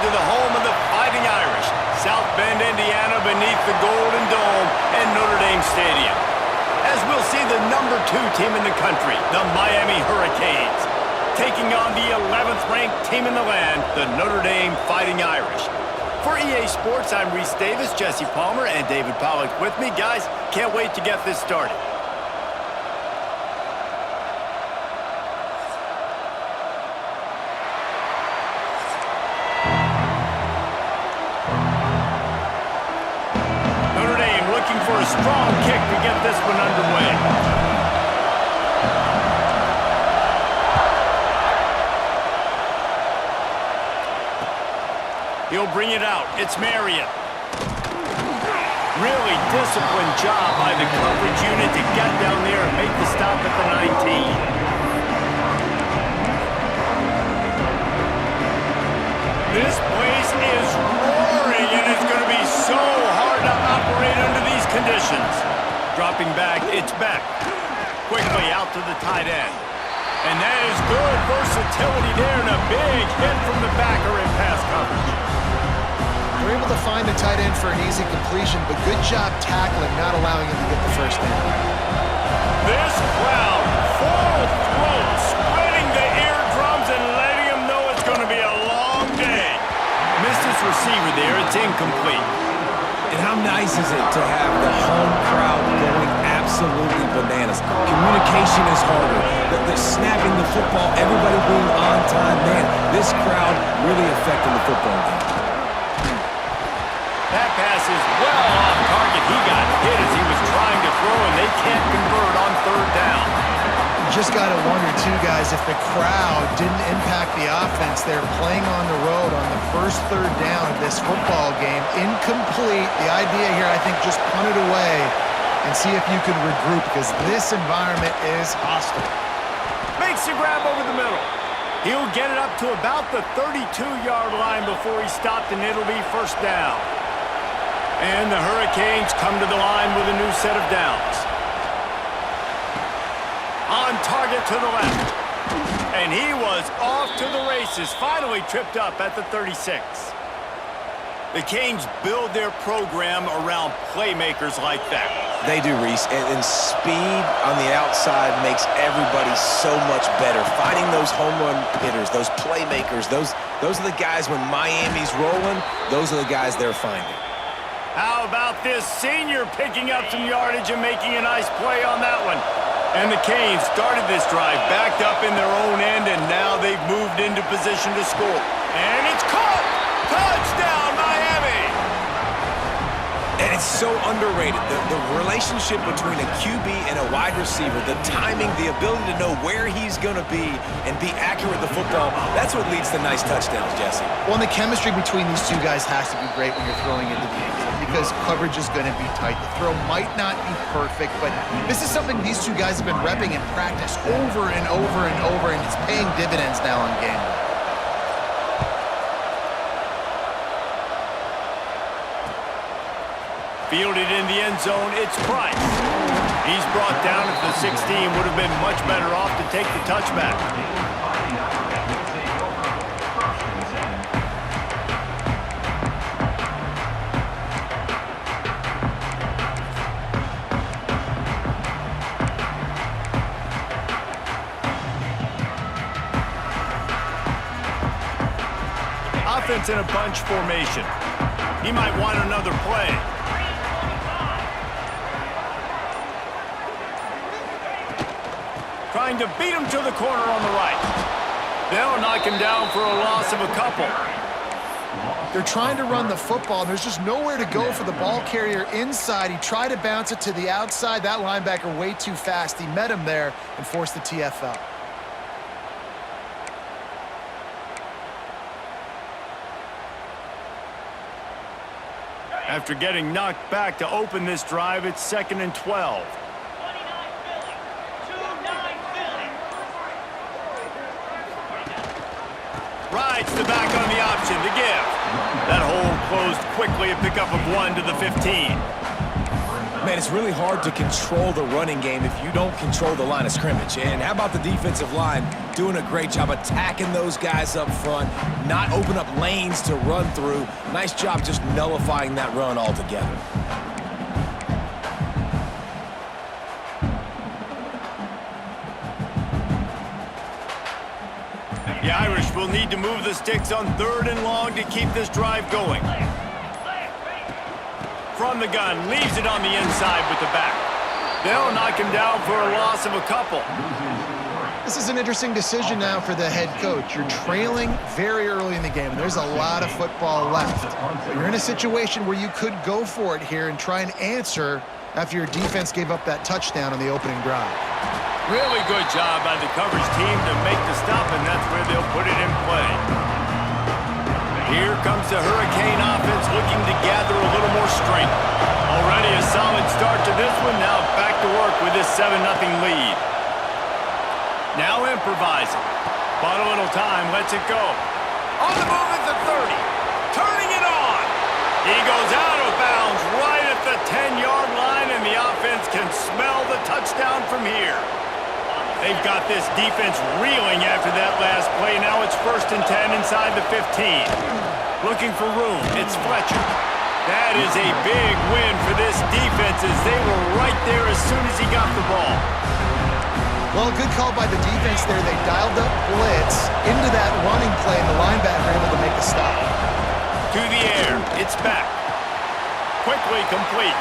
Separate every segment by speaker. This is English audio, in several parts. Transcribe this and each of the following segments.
Speaker 1: to the home of the Fighting Irish, South Bend, Indiana, beneath the Golden Dome and Notre Dame Stadium. As we'll see the #2 team in the country, the Miami Hurricanes, taking on the 11th ranked team in the land, the Notre Dame Fighting Irish. For EA Sports, I'm Reese Davis, Jesse Palmer, and David Pollack with me. Guys, can't wait to get this started. Notre Dame looking for a strong kick to get this one underway. He'll bring it out. It's Marion. Really disciplined job by the coverage unit to get down there and make the stop at the 19. This place is roaring, and it's going to be so hard to operate under these conditions. Dropping back, it's Beck. Quickly out to the tight end. And that is good versatility there, and a big hit from the backer in pass coverage.
Speaker 2: They're able to find the tight end for an easy completion, but good job tackling, not allowing him to get the first down.
Speaker 1: This crowd, full throat, spreading the eardrums and letting him know it's going to be a long day. Missed his receiver there. It's incomplete.
Speaker 3: And how nice is it to have the home crowd going absolutely bananas? Communication is harder. They're snapping the football, everybody being on time. Man, this crowd really affecting the football game.
Speaker 1: That pass is well off target. He got hit as he was trying to throw, and they can't convert on third down.
Speaker 2: You just got to wonder, too, guys, if the crowd didn't impact the offense. They're playing on the road on the first third down of this football game. Incomplete. The idea here, I think, just punt it away and see if you can regroup, because this environment is hostile.
Speaker 1: Makes the grab over the middle. He'll get it up to about the 32-yard line before he stopped, and it'll be first down. And the Hurricanes come to the line with a new set of downs. On target to the left. And he was off to the races, finally tripped up at the 36. The Canes build their program around playmakers like that.
Speaker 3: They do, Reese, and speed on the outside makes everybody so much better. Finding those home run hitters, those playmakers, those are the guys when Miami's rolling, those are the guys they're finding.
Speaker 1: How about this senior picking up some yardage and making a nice play on that one? And the Canes started this drive backed up in their own end, and now they've moved into position to score. And it's caught! Touchdown, Miami!
Speaker 3: And it's so underrated. The relationship between a QB and a wide receiver, the timing, the ability to know where he's going to be and be accurate with the football, that's what leads to nice touchdowns, Jesse.
Speaker 2: Well, and the chemistry between these two guys has to be great when you're throwing into the end zone, because coverage is going to be tight. The throw might not be perfect, but this is something these two guys have been repping in practice over and over and over, and it's paying dividends now on game day.
Speaker 1: Fielded in the end zone, it's Price. He's brought down at the 16, would have been much better off to take the touchback. Offense in a bunch formation. He might want another play. Trying to beat him to the corner on the right. They'll knock him down for a loss of a couple.
Speaker 2: They're trying to run the football, and there's just nowhere to go for the ball carrier inside. He tried to bounce it to the outside. That linebacker way too fast. He met him there and forced the TFL.
Speaker 1: After getting knocked back to open this drive, it's 2nd and 12. Rides the back on the option to give. That hole closed quickly, a pickup of 1 to the 15.
Speaker 3: Man, it's really hard to control the running game if you don't control the line of scrimmage. And how about the defensive line doing a great job attacking those guys up front, not open up lanes to run through. Nice job just nullifying that run altogether.
Speaker 1: The Irish will need to move the sticks on 3rd and long to keep this drive going. From the gun, leaves it on the inside with the back. They'll knock him down for a loss of a couple.
Speaker 2: This is an interesting decision now for the head coach. You're trailing very early in the game. There's a lot of football left. But you're in a situation where you could go for it here and try and answer after your defense gave up that touchdown on the opening drive.
Speaker 1: Really good job by the coverage team to make the stop, and that's where they'll put it in play. Here comes the Hurricane offense looking to gather a little more strength. Already a solid start to this one. Now back to work with this 7-0 lead. Now improvising. Bought a little time, lets it go. On the move at the 30. Turning it on. He goes out of bounds right at the 10-yard line, and the offense can smell the touchdown from here. They've got this defense reeling after that last play. Now it's 1st and 10 inside the 15. Looking for room. It's Fletcher. That is a big win for this defense as they were right there as soon as he got the ball.
Speaker 2: Well, good call by the defense there. They dialed up blitz into that running play, and the linebacker able to make a stop.
Speaker 1: To the air. It's back. Quickly complete.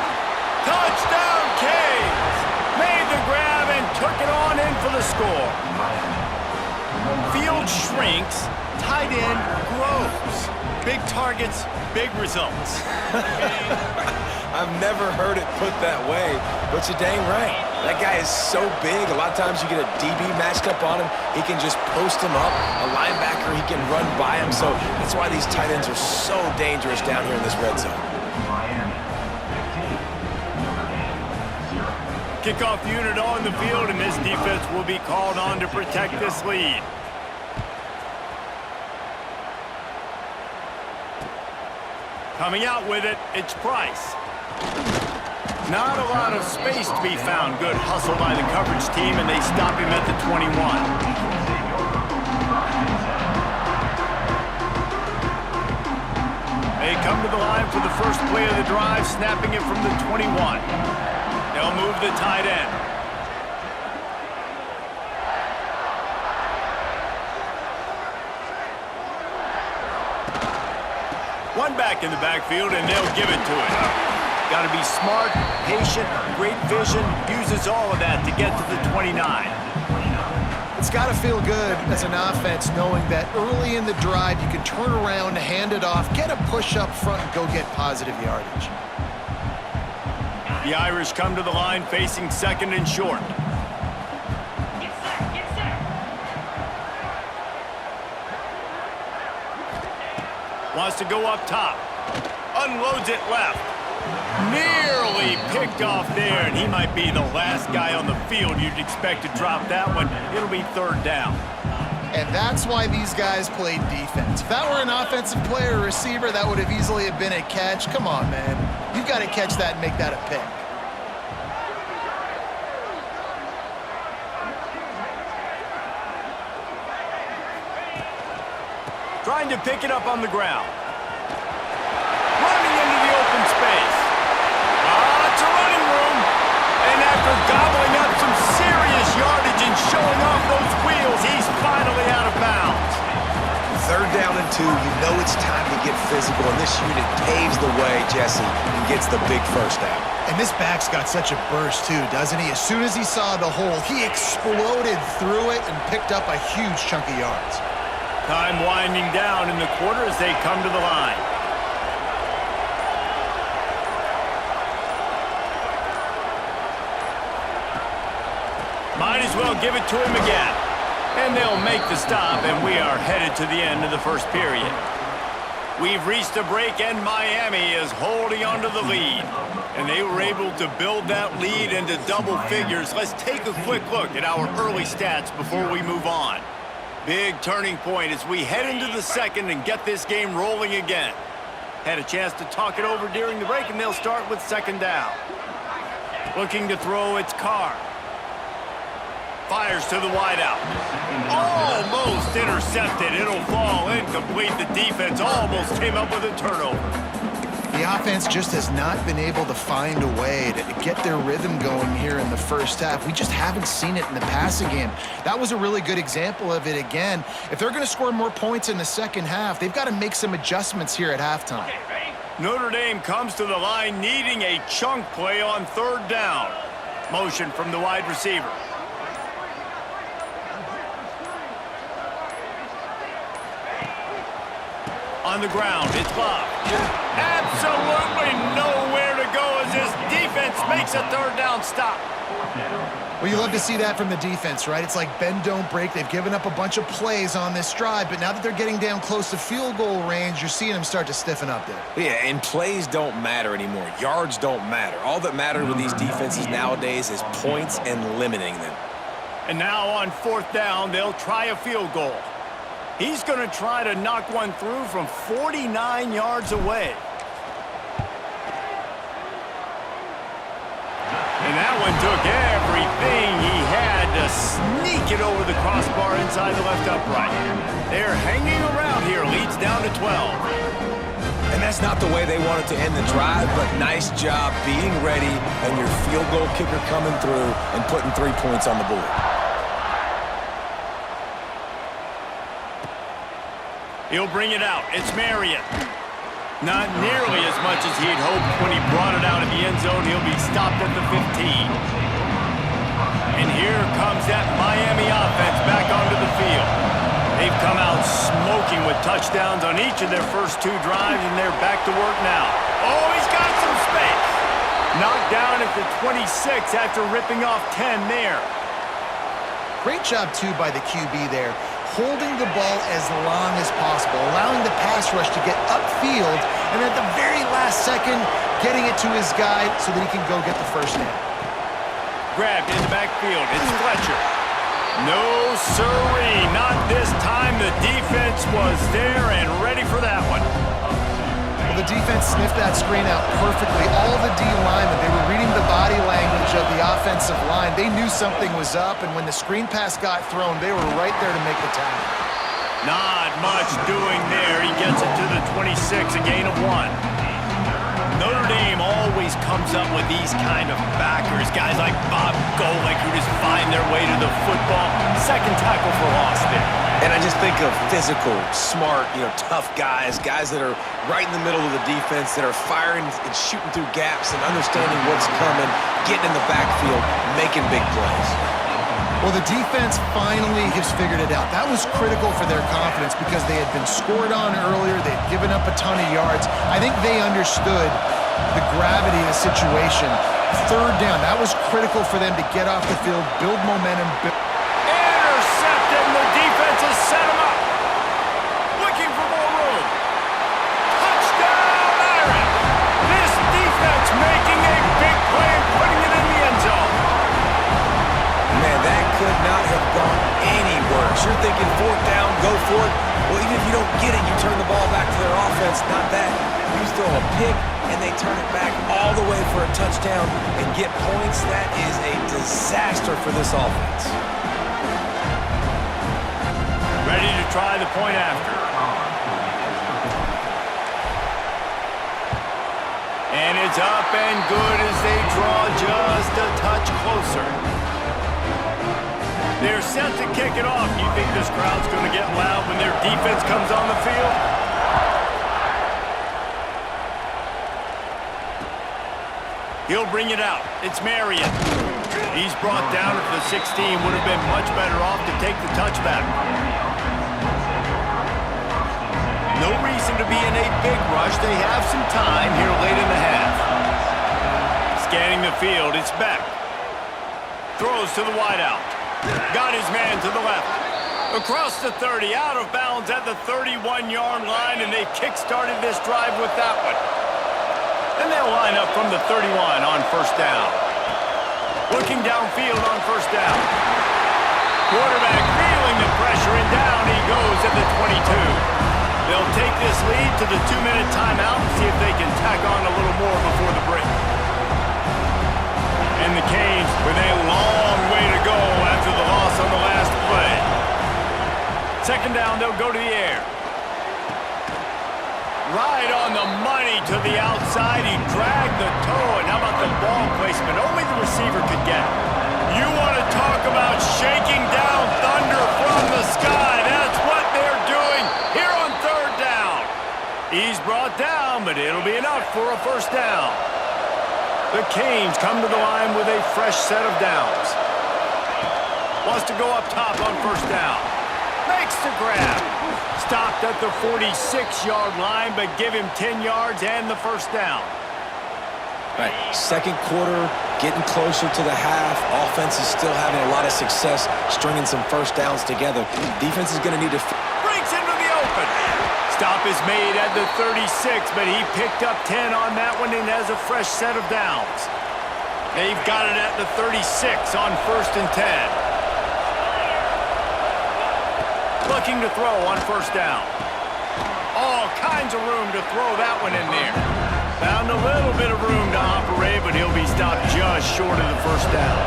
Speaker 1: Touchdown, Canes! Made the grab and took it on in for the score. Field shrinks, tight end grows. Big targets, big results.
Speaker 3: I've never heard it put that way, but you're dang right. That guy is so big. A lot of times you get a DB matched up on him. He can just post him up. A linebacker, he can run by him. So that's why these tight ends are so dangerous down here in this red zone.
Speaker 1: Kickoff unit on the field, and this defense will be called on to protect this lead. Coming out with it, it's Price. Not a lot of space to be found. Good hustle by the coverage team, and they stop him at the 21. They come to the line for the first play of the drive, snapping it from the 21. They'll move the tight end. One back in the backfield, and they'll give it to him. Got to be smart, patient, great vision, uses all of that to get to the 29.
Speaker 2: It's got to feel good as an offense knowing that early in the drive you can turn around, hand it off, get a push up front, and go get positive yardage.
Speaker 1: The Irish come to the line facing 2nd and short. Wants to go up top. Unloads it left. Nearly picked off there, and he might be the last guy on the field you'd expect to drop that one. It'll be 3rd down.
Speaker 2: And that's why these guys played defense. If that were an offensive player or receiver, that would have easily have been a catch. Come on, man. You've got to catch that and make that a pick.
Speaker 1: Trying to pick it up on the ground. Running into the open space. It's a running room. And after gobbling up some serious yardage and showing off those wheels, he's finally out of bounds.
Speaker 3: 3rd down and 2. You know it's time to get physical, and this unit paves the way, Jesse, and gets the big 1st down.
Speaker 2: And this back's got such a burst, too, doesn't he? As soon as he saw the hole, he exploded through it and picked up a huge chunk of yards.
Speaker 1: Time winding down in the quarter as they come to the line. Might as well give it to him again. And they'll make the stop, and we are headed to the end of the 1st period. We've reached a break, and Miami is holding onto the lead. And they were able to build that lead into double figures. Let's take a quick look at our early stats before we move on. Big turning point as we head into the 2nd and get this game rolling again. Had a chance to talk it over during the break, and they'll start with 2nd down. Looking to throw its car. Fires to the wideout. Almost intercepted. It'll fall incomplete. The defense almost came up with a turnover.
Speaker 2: The offense just has not been able to find a way to get their rhythm going here in the first half. We just haven't seen it in the passing game. That was a really good example of it again. If they're going to score more points in the second half, they've got to make some adjustments here at halftime.
Speaker 1: Notre Dame comes to the line needing a chunk play on third down. Motion from the wide receiver. On the ground, it's Bob. Absolutely nowhere to go as this defense makes a third down stop.
Speaker 2: Well, you love to see that from the defense, right? It's like bend, don't break. They've given up a bunch of plays on this drive, but now that they're getting down close to field goal range, you're seeing them start to stiffen up there.
Speaker 3: Yeah, and plays don't matter anymore. Yards don't matter. All that matters with these defenses nowadays is points and limiting them.
Speaker 1: And now on fourth down, they'll try a field goal. He's going to try to knock one through from 49 yards away. And that one took everything he had to sneak it over the crossbar inside the left upright. They're hanging around here. Leads down to 12.
Speaker 3: And that's not the way they wanted to end the drive, but nice job being ready and your field goal kicker coming through and putting 3 points on the board.
Speaker 1: He'll bring it out. It's Marion. Not nearly as much as he had hoped when he brought it out of the end zone. He'll be stopped at the 15. And here comes that Miami offense back onto the field. They've come out smoking with touchdowns on each of their first 2 drives, and they're back to work now. Oh, he's got some space. Knocked down at the 26 after ripping off 10 there.
Speaker 2: Great job, too, by the QB there, holding the ball as long as possible, allowing the pass rush to get upfield, and at the very last second, getting it to his guy so that he can go get the first down.
Speaker 1: Grabbed in the backfield. It's Fletcher. No, sirree. Not this time. The defense was there and ready for that one.
Speaker 2: Well, the defense sniffed that screen out perfectly. All the D linemen, they were reading the body language of the offensive line. They knew something was up, and when the screen pass got thrown, they were right there to make the tackle.
Speaker 1: Not much doing there. He gets it to the 26, a gain of 1. Notre Dame always comes up with these kind of backers, guys like Bob Golick who just find their way to the football. Second tackle for loss there.
Speaker 3: And I just think of physical, smart, tough guys that are right in the middle of the defense, that are firing and shooting through gaps and understanding what's coming, getting in the backfield, making big plays.
Speaker 2: Well, the defense finally has figured it out. That was critical for their confidence because they had been scored on earlier. They'd given up a ton of yards. I think they understood the gravity of the situation. Third down, that was critical for them to get off the field, build momentum.
Speaker 1: Intercepted, and the defense has set him up. Looking for more room. Touchdown, Irish. This defense making a big play and putting it in the end zone.
Speaker 3: Man, that could not have gone any worse. You're thinking fourth down, go for it. Well, even if you don't get it, you turn the ball back to their offense. Not that. You throw a pick, and they turn it back all the way for a touchdown and get points. That is a disaster for this offense.
Speaker 1: Ready to try the point after. And it's up and good as they draw just a touch closer. They're set to kick it off. You think this crowd's going to get loud when their defense comes on the field? He'll bring it out. It's Marion. He's brought down at the 16. Would have been much better off to take the touchback. No reason to be in a big rush. They have some time here late in the half. Scanning the field, it's Beck. Throws to the wideout. Got his man to the left. Across the 30, out of bounds at the 31-yard line, and they kick-started this drive with that one. And they'll line up from the 31 on first down. Looking downfield on first down. Quarterback feeling the pressure, and down he goes at the 22. They'll take this lead to the 2-minute timeout and see if they can tack on a little more before the break. And the Canes with a long way to go after the loss on the last play. Second down, they'll go to the air. Right on the money to the outside. He dragged the toe. And how about the ball placement? Only the receiver could get it. You want to talk about shaking down thunder from the sky. That's what they're doing here on third down. He's brought down, but it'll be enough for a first down. The Canes come to the line with a fresh set of downs. Wants to go up top on first down. Makes the grab. Stopped at the 46-yard line, but give him 10 yards and the first down.
Speaker 3: Right, second quarter, getting closer to the half. Offense is still having a lot of success stringing some first downs together. Defense is going to need to...
Speaker 1: Breaks into the open. Stop is made at the 36, but he picked up 10 on that one and has a fresh set of downs. They've got it at the 36 on first and 10. Looking to throw on first down. All kinds of room to throw that one in there. Found a little bit of room to operate, but he'll be stopped just short of the first down.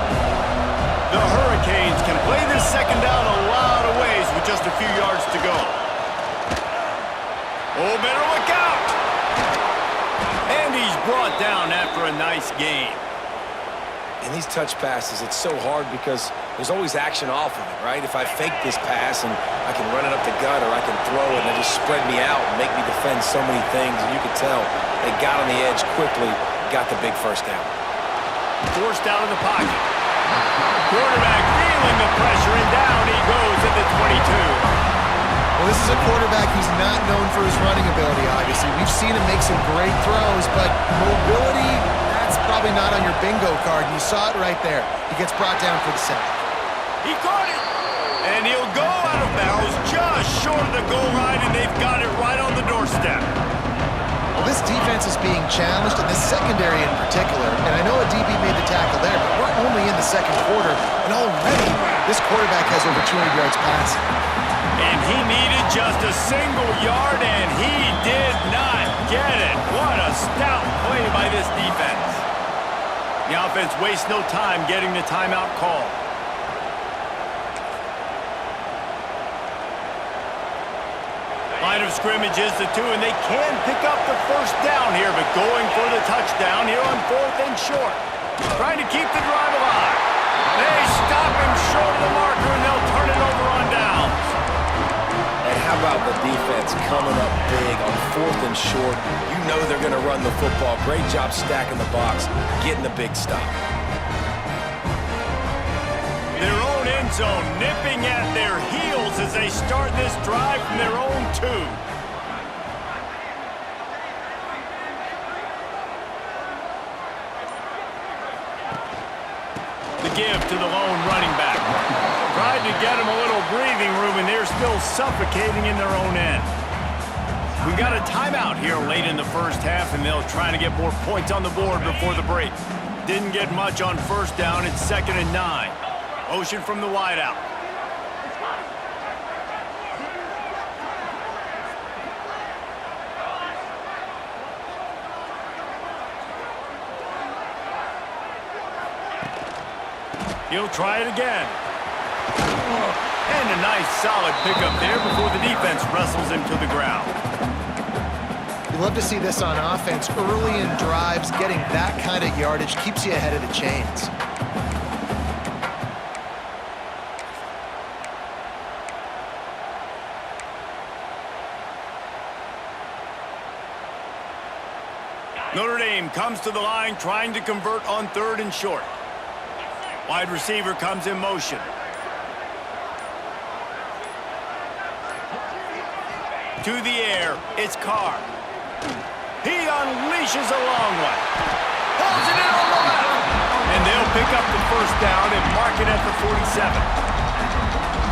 Speaker 1: The Hurricanes can play this second down a lot of ways with just a few yards to go. Oh, better look out! And he's brought down after a nice gain.
Speaker 3: In these touch passes, it's so hard because there's always action off of it, right? If I fake this pass and I can run it up the gut or I can throw it and it just spread me out and make me defend so many things, and you can tell they got on the edge quickly, got the big first down.
Speaker 1: Forced out of the pocket. Quarterback feeling the pressure, and down he goes at the 22.
Speaker 2: Well, this is a quarterback who's not known for his running ability, obviously. We've seen him make some great throws, but mobility, that's probably not on your bingo card, and you saw it right there. He gets brought down for the sack.
Speaker 1: He caught it, and he'll go out of bounds just short of the goal line, and they've got it right on the doorstep.
Speaker 2: Well, this defense is being challenged, and this secondary in particular, and I know a DB made the tackle there, but we're only in the second quarter, and already this quarterback has over 200 yards passing.
Speaker 1: And he needed just a single yard, and he did not get it. What a stout play by this defense. The offense wastes no time getting the timeout call. Line of scrimmage is the 2, and they can pick up the first down here, but going for the touchdown here on fourth and short. Trying to keep the drive alive. They stop him short of the marker, and they'll turn it over on downs.
Speaker 3: And how about the defense coming up big on fourth and short? You know they're going to run the football. Great job stacking the box, getting the big stop.
Speaker 1: Their own end zone nipping at their heels as they start this drive from their own 2. The give to the lone running back. Tried to get him a little breathing room, and they're still suffocating in their own end. We've got a timeout here late in the first half, and they'll try to get more points on the board before the break. Didn't get much on first down. It's 2nd and 9. Motion from the wideout. He'll try it again. And a nice solid pickup there before the defense wrestles him to the ground.
Speaker 2: You love to see this on offense. Early in drives, getting that kind of yardage keeps you ahead of the chains.
Speaker 1: Notre Dame comes to the line trying to convert on 3rd and short. Wide receiver comes in motion. To the air, it's Carr. He unleashes a long one. Pulls it in on the left. And they'll pick up the first down and mark it at the 47.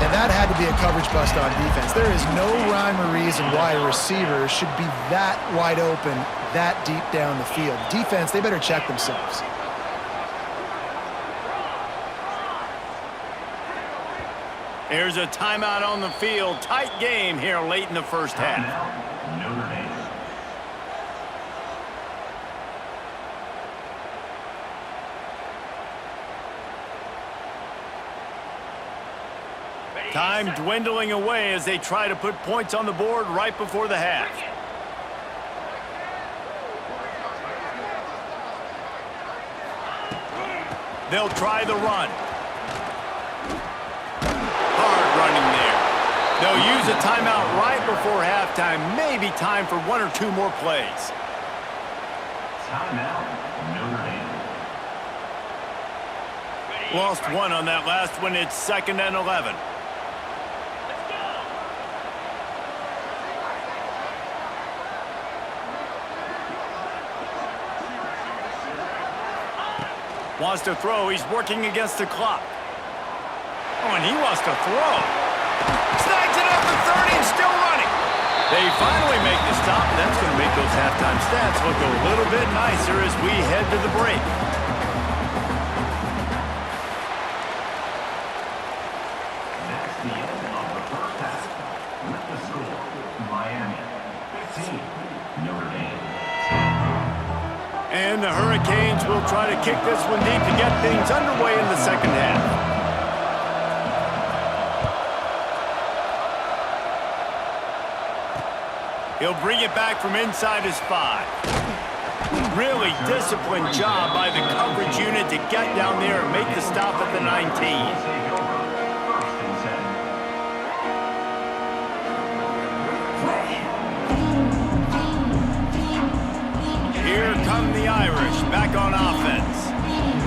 Speaker 2: And that had to be a coverage bust on defense. There is no rhyme or reason why a receiver should be that wide open, that deep down the field. Defense, they better check themselves.
Speaker 1: There's a timeout on the field. Tight game here late in the first half. Time dwindling away as they try to put points on the board right before the half. They'll try the run. Hard running there. They'll use a timeout right before halftime. Maybe time for one or two more plays.
Speaker 4: Timeout, Notre Dame.
Speaker 1: Lost one on that last one. It's 2nd and 11. Wants to throw. He's working against the clock. Oh, and he wants to throw. Snags it up the 30 and still running. They finally make the stop. That's going to make those halftime stats look a little bit nicer as we head to the break.
Speaker 4: That's the end of the first half. With the score, Miami 15, Notre Dame 10.
Speaker 1: And the Hurricanes will try to kick this one deep to get things underway in the second half. He'll bring it back from inside his 5. Really disciplined job by the coverage unit to get down there and make the stop at the 19.
Speaker 4: Take over. 1st and 7.
Speaker 1: Here come the Irish back on offense.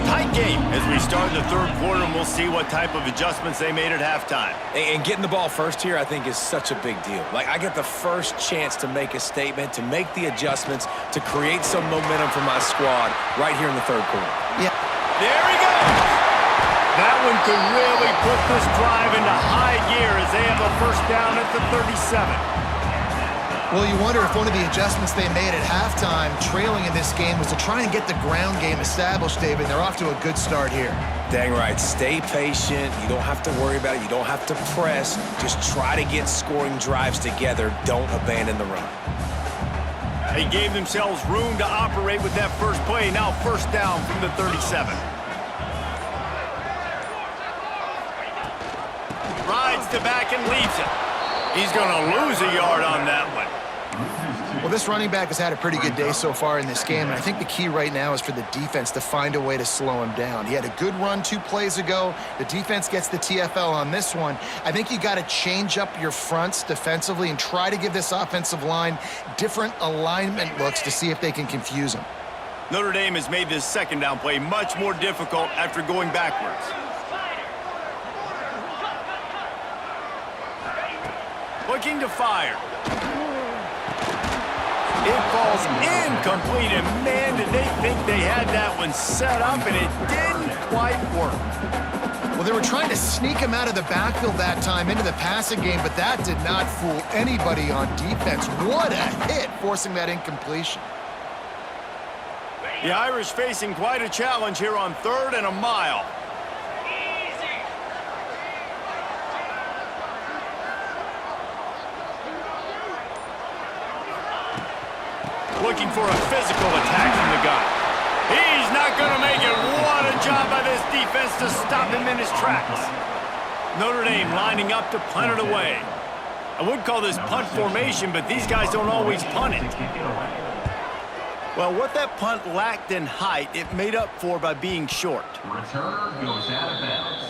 Speaker 1: Tight game as we start the 3rd quarter, and we'll see what type of adjustments they made at halftime.
Speaker 3: And getting the ball first here, I think, is such a big deal. Like, I get the first chance to make a statement, to make the adjustments, to create some momentum for my squad right here in the 3rd quarter.
Speaker 2: Yeah.
Speaker 1: There he goes. That one could really put this drive into high gear as they have a 1st down at the 37.
Speaker 2: Well, you wonder if one of the adjustments they made at halftime, trailing in this game, was to try and get the ground game established, David. They're off to a good start here.
Speaker 3: Dang right. Stay patient. You don't have to worry about it. You don't have to press. Just try to get scoring drives together. Don't abandon the run.
Speaker 1: They gave themselves room to operate with that first play. Now 1st down from the 37. Rides to back and leaves it. He's going to lose a yard on that one.
Speaker 2: Well, this running back has had a pretty good day so far in this game, and I think the key right now is for the defense to find a way to slow him down. He had a good run 2 plays ago. The defense gets the TFL on this one. I think you got to change up your fronts defensively and try to give this offensive line different alignment looks to see if they can confuse him.
Speaker 1: Notre Dame has made this 2nd down play much more difficult after going backwards. Looking to fire. It falls incomplete, and man, did they think they had that one set up, and it didn't quite work.
Speaker 2: Well, they were trying to sneak him out of the backfield that time into the passing game, but that did not fool anybody on defense. What a hit, forcing that incompletion.
Speaker 1: The Irish facing quite a challenge here on 3rd and a mile. Looking for a physical attack from the gun. He's not going to make it. What a job by this defense to stop him in his tracks. Notre Dame lining up to punt it away. I would call this punt formation, but these guys don't always punt it. Well, what that punt lacked in height, it made up for by being short.
Speaker 4: Returner goes out of bounds.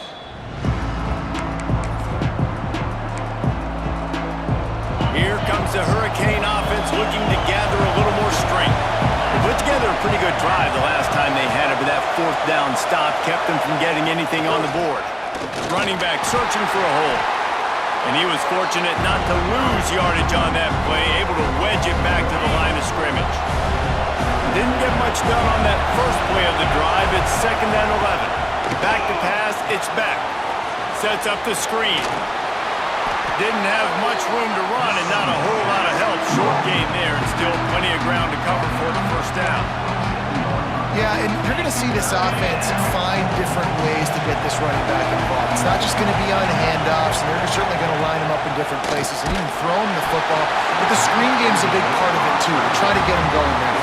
Speaker 1: Here comes the Hurricane offense looking to gather a little more strength. They put together a pretty good drive the last time they had it, but that 4th down stop kept them from getting anything on the board. Running back searching for a hole. And he was fortunate not to lose yardage on that play, able to wedge it back to the line of scrimmage. Didn't get much done on that first play of the drive. It's 2nd and 11. Back to pass, it's back. Sets up the screen. Didn't have much room to run and not a whole lot of help. Short game there and still plenty of ground to cover for the 1st down.
Speaker 2: Yeah, and you're going to see this offense find different ways to get this running back involved. It's not just going to be on handoffs, and they're certainly going to line him up in different places and even throw him the football. But the screen game's a big part of it, too, to try to get him going there.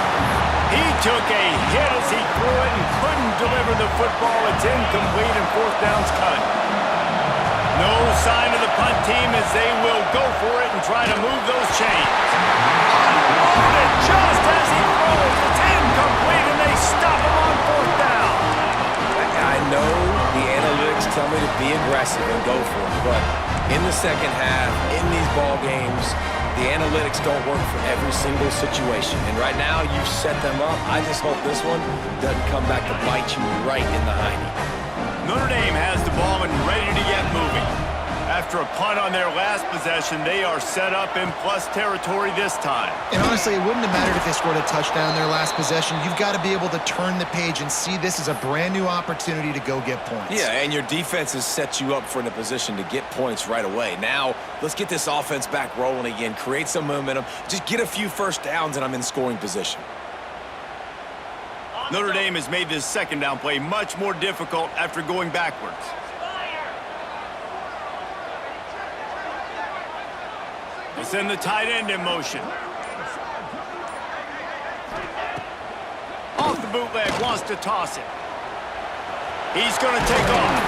Speaker 1: He took a hit as he threw it and couldn't deliver the football. It's incomplete and 4th down's cut. No sign of the punt team as they will go for it and try to move those chains. Unloaded just as he throws. It's incomplete, and they stop him on fourth down.
Speaker 3: I know the analytics tell me to be aggressive and go for it, but in the second half, in these ball games, the analytics don't work for every single situation. And right now, you've set them up. I just hope this one doesn't come back to bite you right in the hiney.
Speaker 1: Notre Dame has the ball and ready to get moving. After a punt on their last possession, they are set up in plus territory this time.
Speaker 2: And honestly, it wouldn't have mattered if they scored a touchdown their last possession. You've got to be able to turn the page and see this as a brand new opportunity to go get points.
Speaker 3: Yeah, and your defense has set you up for a position to get points right away. Now, let's get this offense back rolling again, create some momentum, just get a few first downs, and I'm in scoring position.
Speaker 1: Notre Dame has made this second down play much more difficult after going backwards. They send the tight end in motion. Off the bootleg, wants to toss it. He's going to take off.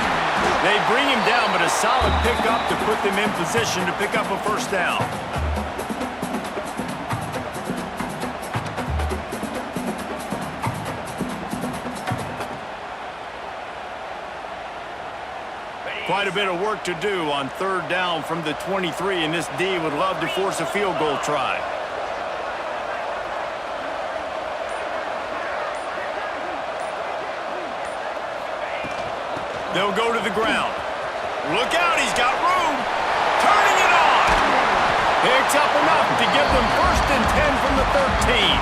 Speaker 1: They bring him down, but a solid pickup to put them in position to pick up a first down. Quite a bit of work to do on third down from the 23, and this D would love to force a field goal try. They'll go to the ground. Look out, he's got room. Turning it on. Picks up enough to give them 1st and 10 from the 13.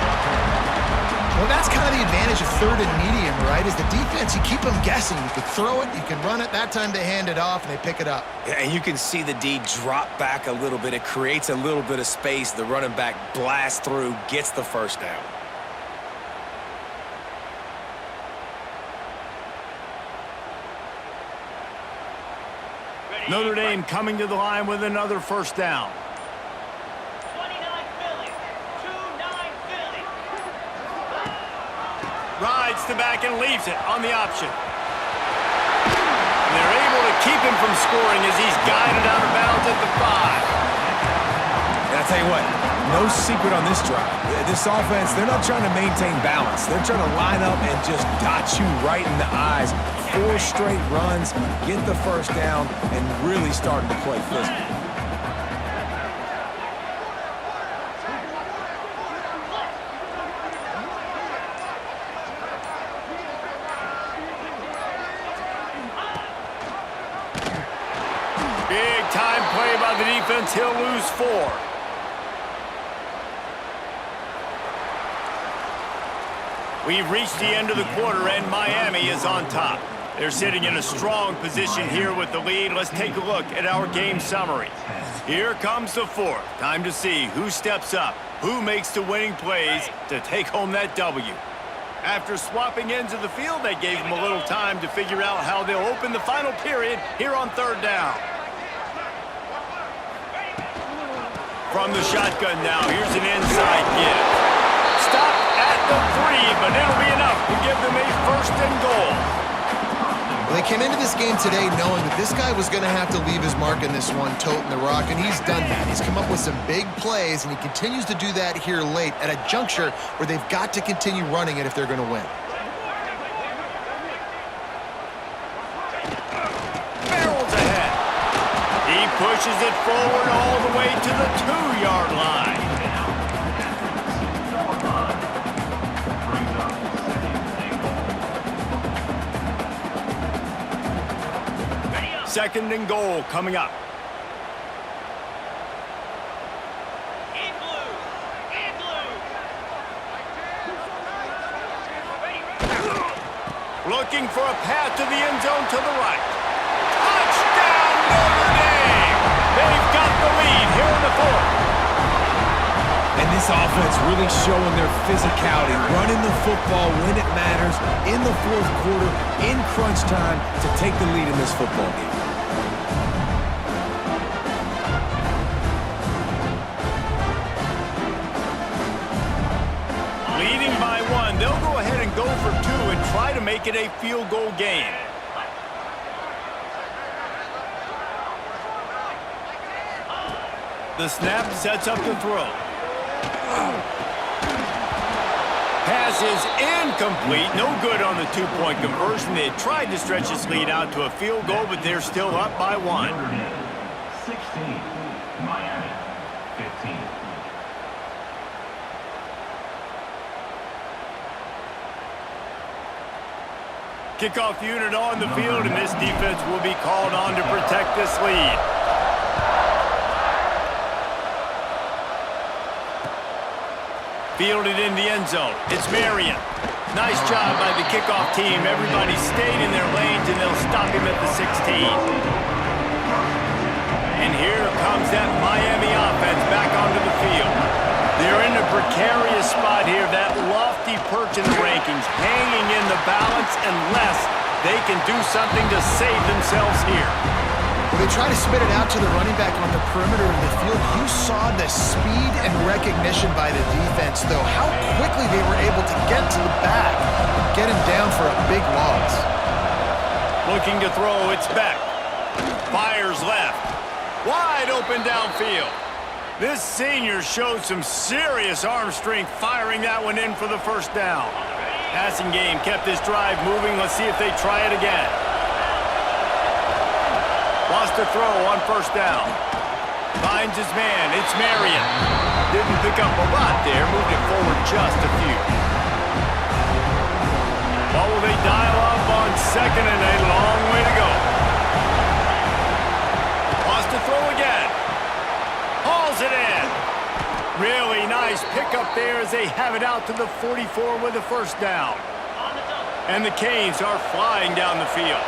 Speaker 2: Well, that's kind of the advantage of third and medium, right? Is the defense, you keep them guessing. You can throw it, you can run it. That time they hand it off and they pick it up.
Speaker 3: Yeah, and you can see the D drop back a little bit. It creates a little bit of space. The running back blasts through, gets the first down.
Speaker 1: Notre Dame coming to the line with another first down. Rides the back and leaves it on the option. And they're able to keep him from scoring as he's guided out of bounds at the 5.
Speaker 3: And I'll tell you what, no secret on this drive. This offense, they're not trying to maintain balance. They're trying to line up and just dot you right in the eyes. 4 straight runs, get the first down, and really starting to play physical.
Speaker 1: Big time play by the defense. He'll lose 4. We've reached the end of the quarter, and Miami is on top. They're sitting in a strong position here with the lead. Let's take a look at our game summary. Here comes the 4th. Time to see who steps up, who makes the winning plays to take home that W. After swapping ends of the field, they gave them a little time to figure out how they'll open the final period here on third down. From the shotgun now, here's an inside give. Stop at the 3, but it'll be enough to give them a 1st and goal.
Speaker 2: Well, they came into this game today knowing that this guy was going to have to leave his mark in this one, toting the rock, and he's done that. He's come up with some big plays, and he continues to do that here late at a juncture where they've got to continue running it if they're going to win.
Speaker 1: Barrels ahead. He pushes it forward all the way to the 2-yard line. Second and goal coming up. Looking for a path to the end zone to the right. Touchdown, Notre Dame! They've got the lead here in the 4th.
Speaker 3: And this offense really showing their physicality, running the football when it matters, in the 4th quarter, in crunch time, to take the lead in this football game.
Speaker 1: Leading by 1, they'll go ahead and go for 2 and try to make it a field goal game. The snap sets up the throw. Pass is incomplete. No good on the two-point conversion. They tried to stretch this lead out to a field goal, but they're still up by 1.
Speaker 4: Notre Dame, 16. Miami, 15.
Speaker 1: Kickoff unit on the field, and this defense will be called on to protect this lead. Fielded in the end zone. It's Marion. Nice job by the kickoff team. Everybody stayed in their lanes, and they'll stop him at the 16. And here comes that Miami offense back onto the field. They're in a precarious spot here, that lofty perch in the rankings, hanging in the balance unless they can do something to save themselves here.
Speaker 2: Well, they try to spit it out to the running back on the perimeter of the field. You saw the speed and recognition by the defense, though. How quickly they were able to get to the back and get him down for a big loss.
Speaker 1: Looking to throw, it's Beck. Fires left. Wide open downfield. This senior showed some serious arm strength firing that one in for the first down. Passing game kept this drive moving. Let's see if they try it again. Lost a throw on first down. Finds his man. It's Marion. Didn't pick up a lot there. Moved it forward just a few. What will they dial up on second and a long way to go? Lost a throw again. Hauls it in. Really nice pickup there as they have it out to the 44 with a first down. And the Canes are flying down the field.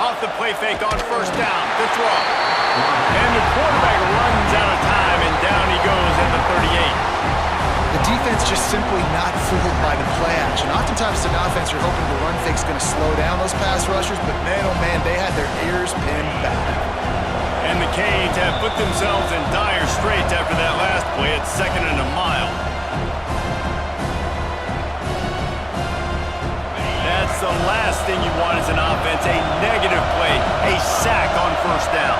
Speaker 1: Off the play fake on first down. The throw. And the quarterback runs out of time, and down he goes at the 38.
Speaker 2: The defense just simply not fooled by the play action. Oftentimes as an offense, you're hoping the run fake's going to slow down those pass rushers, but man, oh man, they had their ears pinned back.
Speaker 1: And the Canes have put themselves in dire straits after that last play at 2nd and a mile. That's the last thing you want as an offense, a negative play, a sack on first down.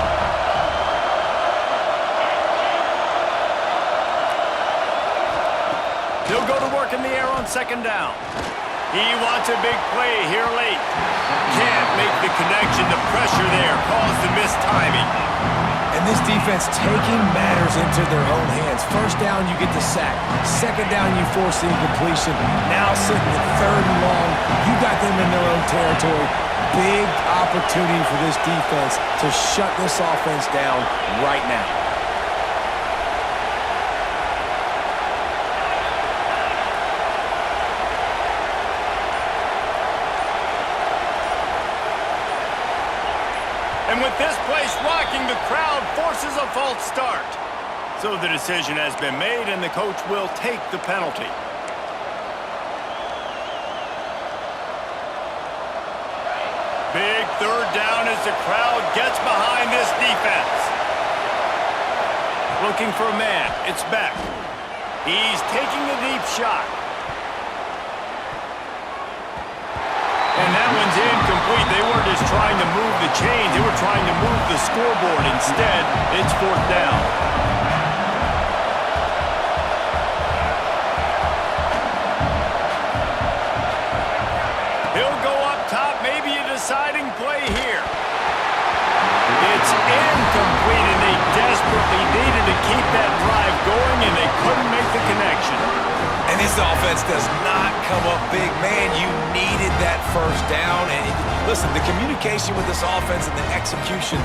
Speaker 1: They'll go to work in the air on second down. He wants a big play here late. Can't make the connection. The pressure there caused the missed timing.
Speaker 3: And this defense taking matters into their own hands. First down, you get the sack. Second down, you force the incompletion. Now sitting at 3rd and long, you got them in their own territory. Big opportunity for this defense to shut this offense down right now.
Speaker 1: And with this place rocking, the crowd forces a false start. So the decision has been made, and the coach will take the penalty. Big 3rd down as the crowd gets behind this defense. Looking for a man. It's Beck. He's taking a deep shot. And that one's incomplete. They weren't just trying to move the chains. They were trying to move the scoreboard. Instead, it's 4th down. He'll go up top. Maybe a deciding play here. It's incomplete, and they desperately needed to keep that drive going, and they couldn't make the connection.
Speaker 3: And this offense does not come up big. Man, you needed that first down. And listen, the communication with this offense and the execution